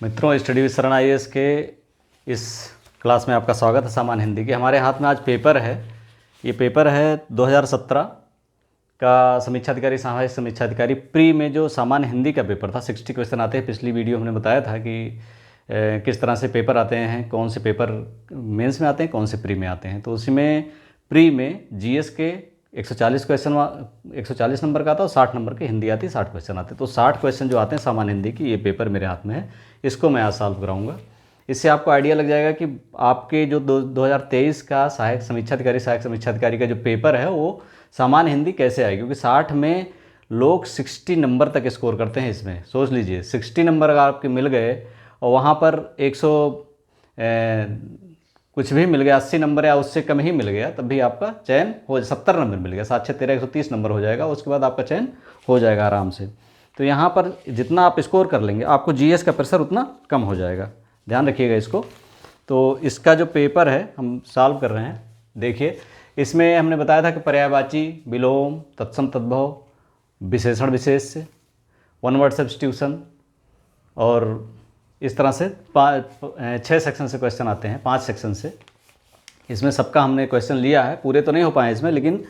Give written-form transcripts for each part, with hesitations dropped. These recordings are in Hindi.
मित्रों, स्टडी विद शरण IAS के इस क्लास में आपका स्वागत है। सामान्य हिंदी के हमारे हाथ में आज पेपर है। ये पेपर है 2017 का समीक्षा अधिकारी, सहायक समीक्षा अधिकारी प्री में जो सामान्य हिंदी का पेपर था। 60 क्वेश्चन आते हैं। पिछली वीडियो हमने बताया था कि किस तरह से पेपर आते हैं, कौन से पेपर मेंस में आते हैं, कौन से प्री में आते हैं। तो उसी में प्री में GS के 140 क्वेश्चन 140 नंबर का आता है और 60 नंबर की हिंदी आती है, 60 क्वेश्चन आते हैं। तो 60 क्वेश्चन जो आते हैं सामान्य हिंदी की, ये पेपर मेरे हाथ में है, इसको मैं आज सॉल्व कराऊंगा। इससे आपको आइडिया लग जाएगा कि आपके जो 2023 का सहायक समीक्षा अधिकारी का जो पेपर है वो सामान्य हिंदी कैसे आएगी, क्योंकि 60 में लोग 60 नंबर तक स्कोर करते हैं। इसमें सोच लीजिए 60 नंबर अगर आपके मिल गए और वहाँ पर 100 कुछ भी मिल गया, 80 नंबर या उससे कम ही मिल गया, तब भी आपका चयन हो, 70 नंबर मिल गया, 7 6 13 130 नंबर हो जाएगा। उसके बाद आपका चयन हो जाएगा आराम से। तो यहाँ पर जितना आप स्कोर कर लेंगे, आपको GS का प्रेशर उतना कम हो जाएगा। ध्यान रखिएगा इसको। तो इसका जो पेपर है हम सॉल्व कर रहे हैं। देखिए, इसमें हमने बताया था कि पर्यायवाची, विलोम, तत्सम तद्भव, विशेषण विशेष्य, वन वर्ड सब्स्टिट्यूशन और इस तरह से 6 सेक्शन से क्वेश्चन आते हैं, 5 सेक्शन से। इसमें सबका हमने क्वेश्चन लिया है, पूरे तो नहीं हो पाए इसमें, लेकिन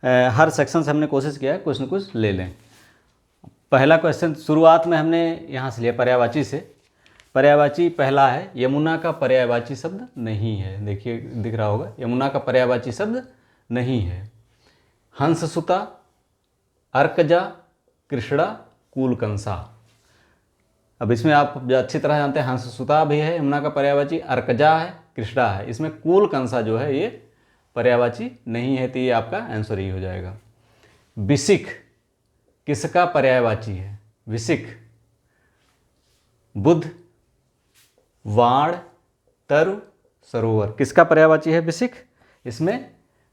हर सेक्शन से हमने कोशिश किया है कुछ न कुछ ले लें। पहला क्वेश्चन शुरुआत में हमने यहाँ से लिया पर्यायवाची से। पर्यायवाची पहला है, यमुना का पर्यायवाची शब्द नहीं है। देखिए दिख रहा होगा, यमुना का पर्यायवाची शब्द नहीं है। हंससुता, अर्कजा, कृष्णा, कूलकंसा। अब इसमें आप अच्छी तरह जानते हैं हंससुता भी है यमुना का पर्यायवाची, अर्कजा है, कृष्णा है। इसमें कूलकंसा जो है ये पर्यायवाची नहीं है, तो ये आपका आंसर ही हो जाएगा। विसिख किसका पर्यायवाची है? विसिख। बुध, वाण, तरु, सरोवर किसका पर्यायवाची है? विसिख। इसमें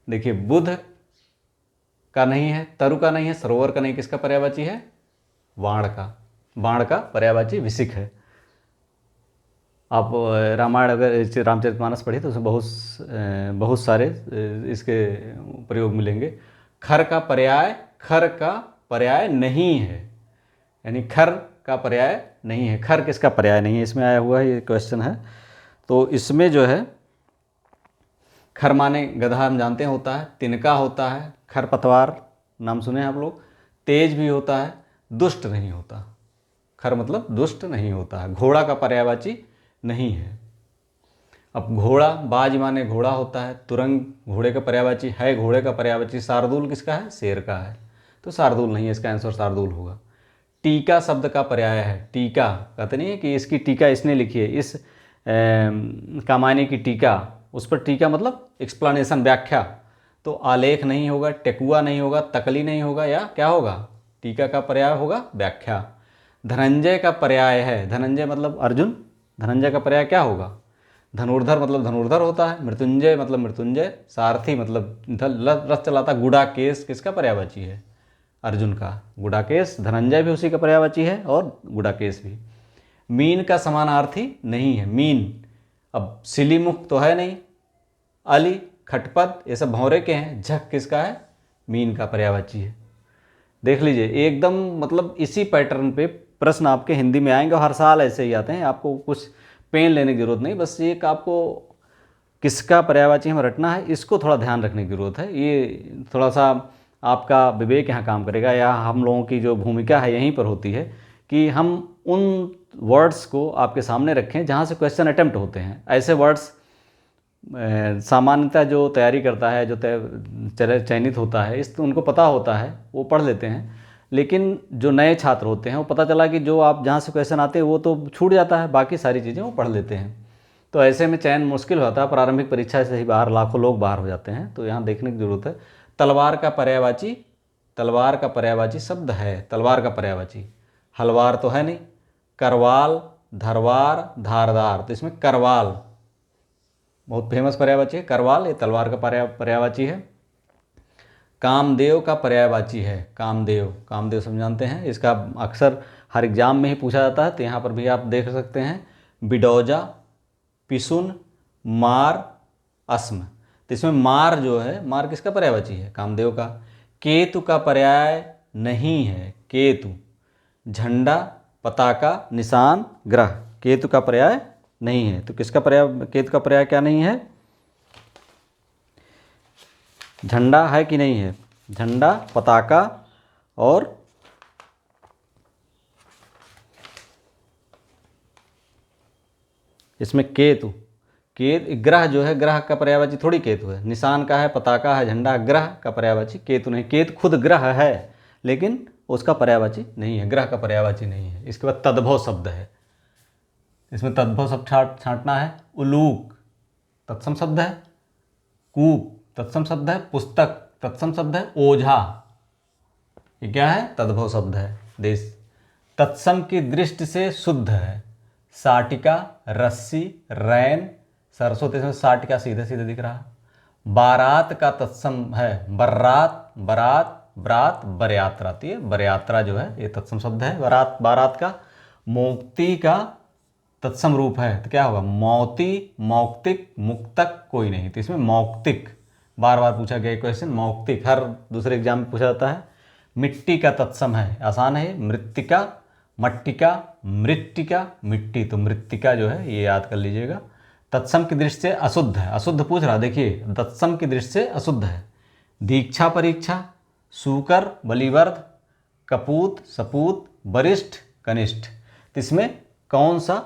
देखिए बुध का नहीं है, तरु का नहीं है, सरोवर का नहीं, किसका पर्यायवाची है? वाण का। वाण का पर्यायवाची विसिख है। आप रामायण अगर रामचरितमानस पढ़िए तो उसमें बहुत सारे इसके प्रयोग मिलेंगे। खर का पर्याय नहीं है, यानी खर का पर्याय नहीं है। खर किसका पर्याय नहीं है? इसमें आया हुआ है, ये क्वेश्चन है। तो इसमें जो है खर माने गधा हम जानते हैं होता है, तिनका होता है, खरपतवार नाम सुने हैं आप लोग, तेज भी होता है, दुष्ट नहीं होता। खर मतलब दुष्ट नहीं होता है। घोड़ा का पर्यायवाची नहीं है। अब घोड़ा, बाज माने घोड़ा होता है, तुरंग घोड़े का पर्यायवाची है, घोड़े का पर्यायवाची। शार्दूल किसका है? शेर का है, तो शार्दूल नहीं है, इसका आंसर शार्दूल होगा। टीका शब्द का पर्याय है। टीका कहते नहीं है कि इसकी टीका इसने लिखी है, इस कामायनी की टीका, उस पर टीका मतलब एक्सप्लेनेशन, व्याख्या। तो आलेख नहीं होगा, टेकुआ नहीं होगा, तकली नहीं होगा, या क्या होगा? टीका का पर्याय होगा व्याख्या। धनंजय का पर्याय है, धनंजय मतलब अर्जुन, धनंजय का पर्याय क्या होगा? धनुर्धर मतलब धनुर्धर होता है, मृत्युंजय मतलब मृत्युंजय, सारथी मतलब रथ चलाता। गुडाकेश किसका पर्यायवाची है? अर्जुन का। गुडाकेश, धनंजय भी उसी का पर्यायवाची है और गुडाकेश भी। मीन का समानार्थी नहीं है, मीन। अब सिलीमुख तो है नहीं, अली, खटपट ये सब भौरे के हैं। झक किसका है? मीन का पर्यायवाची है। देख लीजिए, एकदम मतलब इसी पैटर्न पे प्रश्न आपके हिंदी में आएंगे और हर साल ऐसे ही आते हैं। आपको कुछ पेन लेने की जरूरत नहीं, बस एक आपको किसका पर्यायवाची हमें रटना है, इसको थोड़ा ध्यान रखने की जरूरत है। ये थोड़ा सा आपका विवेक यहाँ काम करेगा, या हम लोगों की जो भूमिका है यहीं पर होती है कि हम उन वर्ड्स को आपके सामने रखें जहाँ से क्वेश्चन अटेम्प्ट होते हैं। ऐसे वर्ड्स सामान्यतः जो तैयारी करता है, जो चयनित होता है, इस उनको पता होता है, वो पढ़ लेते हैं। लेकिन जो नए छात्र होते हैं वो पता चला कि जो आप जहाँ से क्वेश्चन आते हैं वो तो छूट जाता है, बाकी सारी चीज़ें वो पढ़ लेते हैं। तो ऐसे में चयन मुश्किल होता है। प्रारंभिक परीक्षा से ही बाहर लाखों लोग बाहर हो जाते हैं, तो यहाँ देखने की जरूरत है। तलवार का पर्यायवाची शब्द है। तलवार का पर्यायवाची हलवार तो है नहीं। करवाल, धरवार, धारदार, तो इसमें करवाल बहुत फेमस पर्यायवाची है। करवाल ये तलवार का पर्यायवाची है। कामदेव का पर्यायवाची है। कामदेव सब जानते हैं, इसका अक्सर हर एग्जाम में ही पूछा जाता है, तो यहाँ पर भी आप देख सकते हैं। बिडौजा, पिसुन, मार, अस्म, तो इसमें मार जो है, मार किसका पर्यायवाची है? कामदेव का। केतु का पर्याय नहीं है, केतु। झंडा, पताका, निशान, ग्रह, केतु का पर्याय नहीं है। तो किसका पर्याय, केतु का पर्याय क्या नहीं है? झंडा है कि नहीं है? झंडा, पताका और इसमें केतु, ग्रह जो है, ग्रह का पर्यायवाची थोड़ी केतु है। निशान का है, पताका है, झंडा, ग्रह का पर्यायवाची केतु नहीं। केतु खुद ग्रह है लेकिन उसका पर्यायवाची नहीं है, ग्रह का पर्यायवाची नहीं है। इसके बाद तद्भव शब्द है, इसमें तद्भव शब्द छांटना है। उलूक तत्सम शब्द है, कूप तत्सम शब्द है, पुस्तक तत्सम शब्द है, ओझा ये क्या है? तद्भव शब्द है। देश तत्सम की दृष्टि से शुद्ध है। साटिका, रस्सी, रैन, सरसों, तो इसमें साटिका सीधे सीधे दिख रहा है। बारात का तत्सम है बर्रात, बरात, बरात, बरयात्रा। तो ये बरयात्रा जो है ये तत्सम शब्द है बारात, बारात का। मोक्ति का तत्सम रूप है तो क्या होगा? मौती, मौक्तिक, मुक्तक कोई नहीं। तो इसमें मौक्तिक बार बार पूछा गया क्वेश्चन, मौक्तिक हर दूसरे एग्जाम में पूछा जाता है। मिट्टी का तत्सम है, आसान है, मृत्तिका, मट्टिका, मृत्तिका, मिट्टी। तो मृत्तिका जो है ये याद कर लीजिएगा। तत्सम की दृष्टि से अशुद्ध है, अशुद्ध पूछ रहा, देखिए तत्सम की दृष्टि से अशुद्ध है। दीक्षा, परीक्षा, सूकर, बलिवर्ध, कपूत, सपूत, वरिष्ठ, कनिष्ठ। तो इसमें कौन सा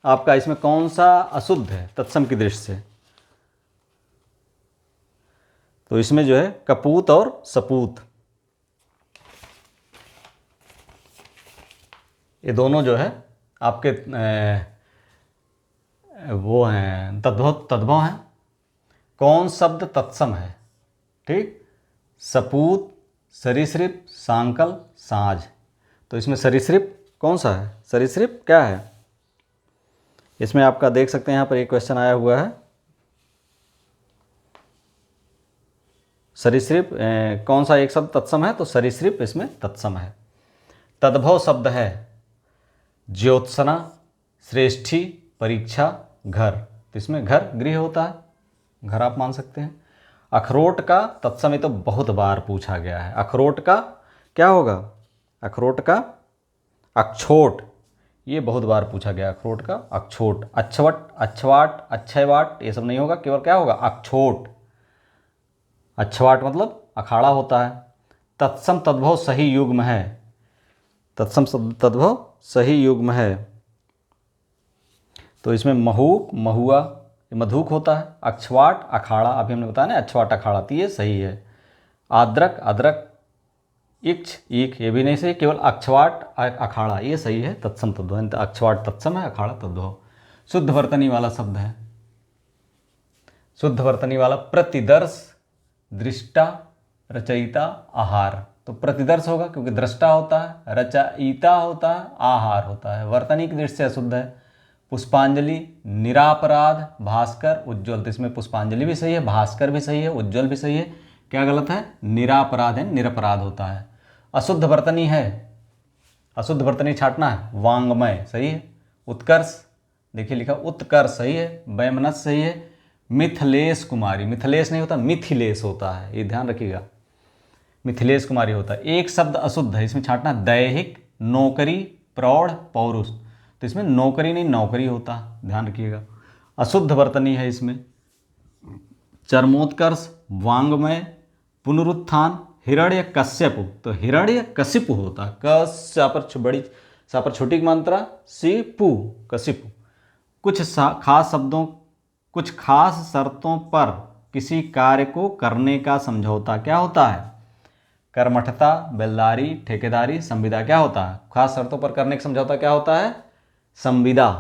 आपका इसमें कौन सा अशुद्ध है तत्सम की दृष्टि से? तो इसमें जो है कपूत और सपूत, ये दोनों जो है आपके वो हैं तद्भव हैं। कौन शब्द तत्सम है? ठीक, सपूत, सरीसृप, सांकल, साँझ। तो इसमें सरीसृप कौन सा है? सरीसृप क्या है? इसमें आपका देख सकते हैं यहाँ पर एक क्वेश्चन आया हुआ है, सरीसृप कौन सा एक शब्द तत्सम है? तो सरीसृप इसमें तत्सम है। तद्भव शब्द है ज्योत्सना, श्रेष्ठी, परीक्षा, घर। तो इसमें घर गृह होता है, घर आप मान सकते हैं। अखरोट का तत्सम, ये तो बहुत बार पूछा गया है। अखरोट का क्या होगा? अखरोट का अक्षोट, ये बहुत बार पूछा गया। अखरोट का अक्षोट। अक्षवट, अक्षवाट, अक्षयवाट ये सब नहीं होगा, केवल क्या होगा? अक्षोट। अक्षवाट मतलब अखाड़ा होता है। तत्सम तद्भव सही युग्म है, तत्सम तद्भव सही युग्म है। तो इसमें महूक, महुआ, मधुक होता है। अक्षवाट, अखाड़ा, अभी हमने बताया ना अक्षवाट अखाड़ा, तो ये सही है। आद्रक, अदरक, इक्ष, ईख ये भी नहीं सही, केवल अक्षवाट अखाड़ा ये सही है। तत्सम तद्भव, अक्षवाट तत्सम है, अखाड़ा तद्भव। शुद्ध वर्तनी वाला शब्द है, शुद्ध वर्तनी वाला प्रतिदर्श, दृष्टा, रचयिता, आहार। तो प्रतिदर्श होगा क्योंकि दृष्टा होता है, रचयिता होता है, आहार होता है। वर्तनी की दृष्टि से अशुद्ध है। पुष्पांजलि, निरापराध, भास्कर, उज्ज्वल। तो इसमें पुष्पांजलि भी सही है, भास्कर भी सही है, उज्ज्वल भी सही है। क्या गलत है? निरापराध है, निरपराध होता है। अशुद्ध वर्तनी है, अशुद्ध वर्तनी छाटना है। वांग्मय सही है। उत्कर्ष, देखिए लिखा उत्कर्ष सही है। वैमनस्य सही है। मिथिलेश कुमारी, मिथिलेश नहीं होता, मिथिलेश होता है, ये ध्यान रखिएगा, मिथिलेश कुमारी होता है। एक शब्द अशुद्ध है, इसमें छाटना दैहिक, नौकरी, प्रौढ़, पौरुष। तो इसमें नौकरी नहीं नौकरी होता, ध्यान रखिएगा। अशुद्ध वर्तनी है इसमें चरमोत्कर्ष, वांग्मय, पुनरुत्थान, हिरण्य कश्यप। तो हिरण्य कशिपु होता है, क पर बड़ी सा पर छोटी मात्रा, सिपु, कशिपु। कुछ खास शब्दों, कुछ खास शर्तों पर किसी कार्य को करने का समझौता क्या होता है? कर्मठता, बेलदारी, ठेकेदारी, संविदा। क्या होता है? खास शर्तों पर करने का समझौता क्या होता है? संविदा।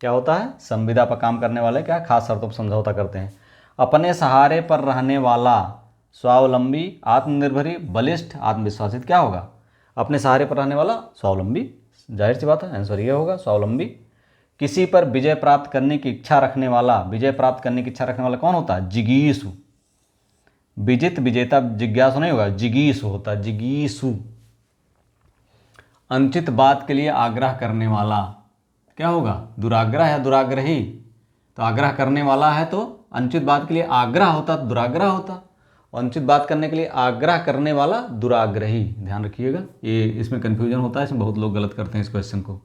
क्या होता है? संविदा पर काम करने वाले क्या खास शर्तों पर समझौता करते हैं। अपने सहारे पर रहने वाला, स्वावलंबी, आत्मनिर्भरी, बलिष्ठ, आत्मविश्वासित। क्या होगा? अपने सहारे पर रहने वाला स्वावलंबी, जाहिर सी बात है, आंसर ये होगा स्वावलंबी। किसी पर विजय प्राप्त करने की इच्छा रखने वाला, विजय प्राप्त करने की इच्छा रखने वाला कौन होता है? जिगीषु। विजित, विजेता, जिज्ञासु नहीं होगा, जिगीषु होता है, जिगीषु। अनुचित बात के लिए आग्रह करने वाला क्या होगा? दुराग्रह या दुराग्रही। तो आग्रह करने वाला है तो अनुचित बात के लिए आग्रह होता, दुराग्रह होता। और अनुचित बात करने के लिए आग्रह करने वाला दुराग्रही, ध्यान रखिएगा, ये इसमें कन्फ्यूजन होता है, इसमें बहुत लोग गलत करते हैं इस क्वेश्चन को।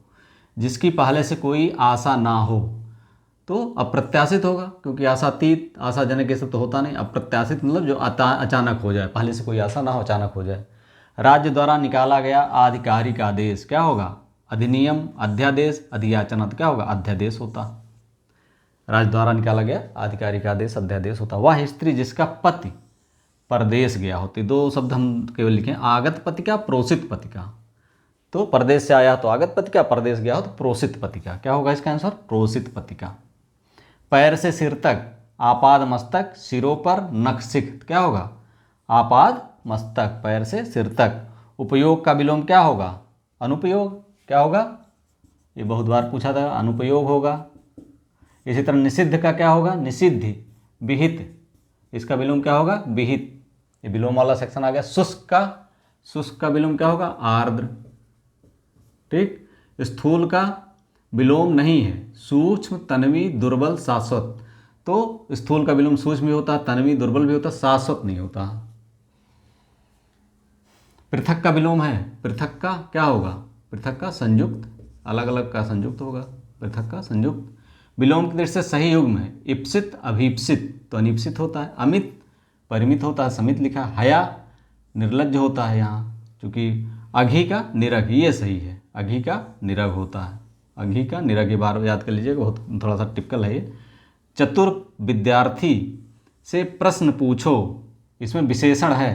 जिसकी पहले से कोई आशा ना हो, तो अप्रत्याशित होगा, क्योंकि आशातीत आशाजनक ये सब तो होता नहीं। अप्रत्याशित मतलब जो अचानक हो जाए, पहले से कोई आशा ना हो, अचानक हो जाए। राज्य द्वारा निकाला गया आधिकारिक आदेश क्या होगा? अधिनियम, अध्यादेश, अधियाचन, क्या होगा? अध्यादेश होता। राज्य द्वारा निकाला गया आधिकारिक आदेश अध्यादेश होता। वह स्त्री जिसका पति परदेश गया होती, दो शब्द हम केवल लिखें, आगत पति का, प्रोषित पति का। तो परदेश से आया तो आगत पति का, परदेश गया हो तो प्रोषित पति का। क्या होगा इसका आंसर? प्रोषित पति का। पैर से सिर तक, आपाद मस्तक, सिरों पर नखशिख, क्या होगा? आपाद मस्तक, पैर से सिर तक। उपयोग का विलोम क्या होगा? अनुपयोग, क्या होगा? ये बहुत बार पूछा था, अनुपयोग होगा। इसी तरह निषिद्ध का क्या होगा? निषिद्धि, विहित, इसका विलोम क्या होगा? विहित। ये विलोम वाला सेक्शन आ गया। शुष्क का विलोम क्या होगा? आर्द्र। ठीक। स्थूल का विलोम नहीं है, सूक्ष्म, तन्वी, दुर्बल, शाश्वत। तो स्थूल का विलोम सूक्ष्म भी होता है, तन्वी, दुर्बल भी होता है, शाश्वत नहीं होता। पृथक का विलोम है, पृथक का क्या होगा? पृथक का संयुक्त, अलग अलग का संयुक्त होगा, पृथक का संयुक्त। विलोम की दृष्टि से सही युग्म है, इप्सित, अभीप्सित, तो अनिप्सित होता है। अमित परिमित होता है, समित लिखा। हया निर्लज्ज होता है यहाँ, क्योंकि अघी का निरग, ये सही है, अघी का निरग होता है। अघी का निरग, ये बार याद कर लीजिएगा, बहुत थोड़ा सा टिपिकल है ये। चतुर विद्यार्थी से प्रश्न पूछो, इसमें विशेषण है,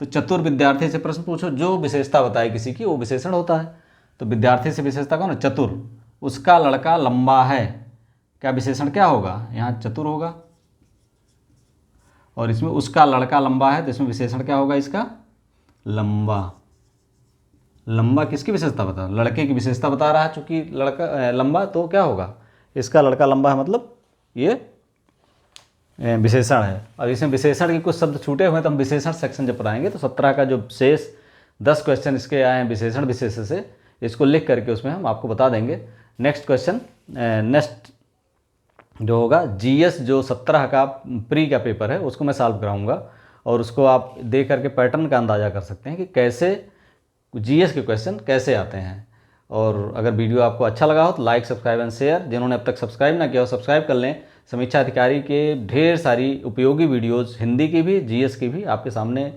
तो चतुर विद्यार्थी से प्रश्न पूछो, जो विशेषता बताए किसी की वो विशेषण होता है। तो विद्यार्थी से विशेषता कौन है? चतुर। उसका लड़का लंबा है, क्या विशेषण क्या होगा? यहाँ चतुर होगा। और इसमें उसका लड़का लंबा है, तो इसमें विशेषण क्या होगा इसका? लंबा। लंबा किसकी विशेषता बता? लड़के की विशेषता बता रहा है, चूंकि लड़का लंबा, तो क्या होगा? इसका लड़का लंबा है, मतलब ये विशेषण है। और इसमें विशेषण के कुछ शब्द छूटे हुए हैं, तो हम विशेषण सेक्शन जब पढ़ाएंगे तो 17 का जो शेष 10 क्वेश्चन इसके आए हैं विशेषण विशेष से, इसको लिख करके उसमें हम आपको बता देंगे। नेक्स्ट क्वेश्चन, नेक्स्ट जो होगा जीएस, जो 17 का प्री का पेपर है, उसको मैं सॉल्व कराऊंगा, और उसको आप देख करके पैटर्न का अंदाज़ा कर सकते हैं कि कैसे जीएस के क्वेश्चन कैसे आते हैं। और अगर वीडियो आपको अच्छा लगा हो तो लाइक, सब्सक्राइब एंड शेयर। जिन्होंने अब तक सब्सक्राइब ना किया हो सब्सक्राइब कर लें। समीक्षा अधिकारी के ढेर सारी उपयोगी वीडियोज़, हिंदी की भी, जीएस की भी, आपके सामने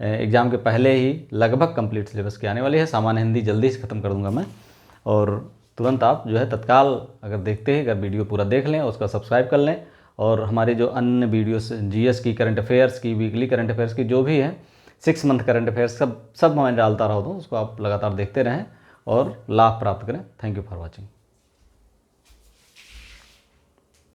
एग्ज़ाम के पहले ही लगभग कंप्लीट सिलेबस के आने वाली है। सामान्य हिंदी जल्दी से ख़त्म कर दूंगा मैं, और तुरंत आप जो है तत्काल अगर देखते हैं, अगर वीडियो पूरा देख लें, उसका सब्सक्राइब कर लें। और हमारे जो अन्य वीडियोस, जीएस की, करंट अफेयर्स की, वीकली करंट अफेयर्स की, जो भी है 6 मंथ करंट अफेयर्स, सब मैं डालता रहा हूँ, उसको आप लगातार देखते रहें और लाभ प्राप्त करें। Thank you for watching.